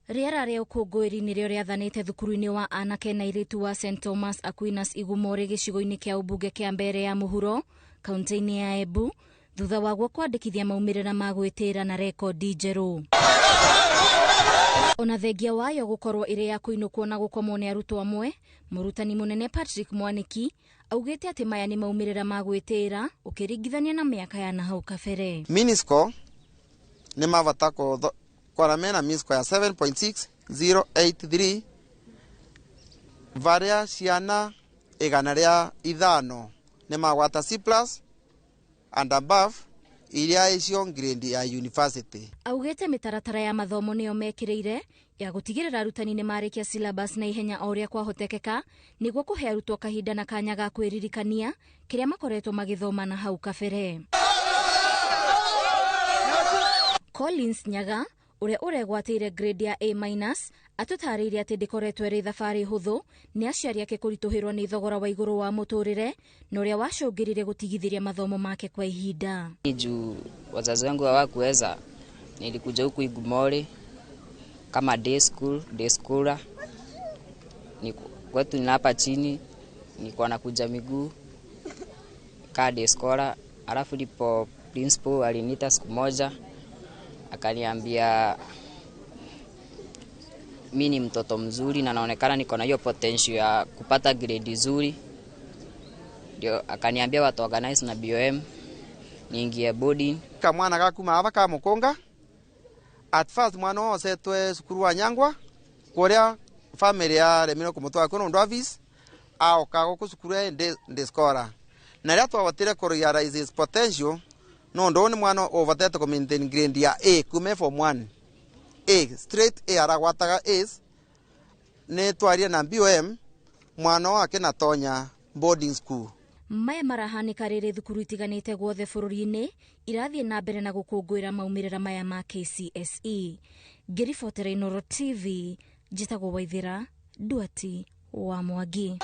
Riera rĩa ũkũngũĩri nĩrĩo rĩathanĩte thukuru-inĩ wa anake na airĩtu wa St Thomas Aquinas Igumore gĩcigo-inĩ kĩa ũmbunge kĩa Mbeere ya mũhuro, kaunti-inĩ ya Embu, thutha waguo kwandĩkithia maumĩrĩra ma gwĩtĩĩra na rekondi njerũ. Ona thengia wayo gũkorwo ĩrĩ ya kũinũkwo na gũkomwo nĩ arutwo amwe, mũrutani mũnene Patrick Mwaniki augĩte atĩ maya nĩ maumĩrĩra ma gwĩtĩĩra ũkĩringithania na mĩaka ya nahau kabere. Minisco nĩ mabata kwara mena minisco ya 7.6083 varia ciana 105 nĩ magwata C+ and above iria icio grade ya university. Augĩte mĩtaratara ya mathomo nĩyo mekĩrĩire ya gũtigĩrĩra arutani nĩ marĩkia syllabus na ihenya o ũrĩa kwahotekeka nĩguo kũhe arutwo kahinda na kanya ga kwĩririkania kĩrĩa makoretwo magĩthoma na hau kabere. Collins Nyaga ũrĩa ũregwatĩire grade ya A- atũtarĩirie atĩ ndĩkoretwo ĩrĩ thabarĩ hũthũ nĩ aciari ake kũritũhĩrwo nĩ thogora wa igũrũ wa mũtũrĩre na ũrĩa wacũngĩrĩire gũtigithĩria mathomo make kwa ihinda. Juu wazazi wangu hawakuweza, nilikuja huku Igumore kama day schooler. Kwetu ni hapa chini, nilikuwa nakuja miguu ka day scholar. Alafu ndipo principal aliniita siku moja akaniambia mimi ni mtoto mzuri na naonekana niko na hiyo potential ya kupata grade nzuri. Ndio akaniambia watu organize na BOM niingie boarding. Kama mwana gakuma hava kama Mukonga. At first mwana wose twe sukuru wa Nyangwa kuria family ya remino kumutwa kuno ndo office au kago kusukuru ya ndeskora. Na ria twawatire ko realize his potential no ndo ni mwana overtate ko maintain grade ya A kume form 1. A straight A aragwataga A's ne twaria na BOM mwana wake na tonya boarding school. Maya marahanĩka rĩrĩ thukuru itiganĩte guothe bũrũri-inĩ irathiĩ na mbere na gũkũngũĩra maumĩrĩra maya ma KCSE. Ngĩribotera Inooro TV, njĩtagwo Waithĩra Nduati wa Mwangi.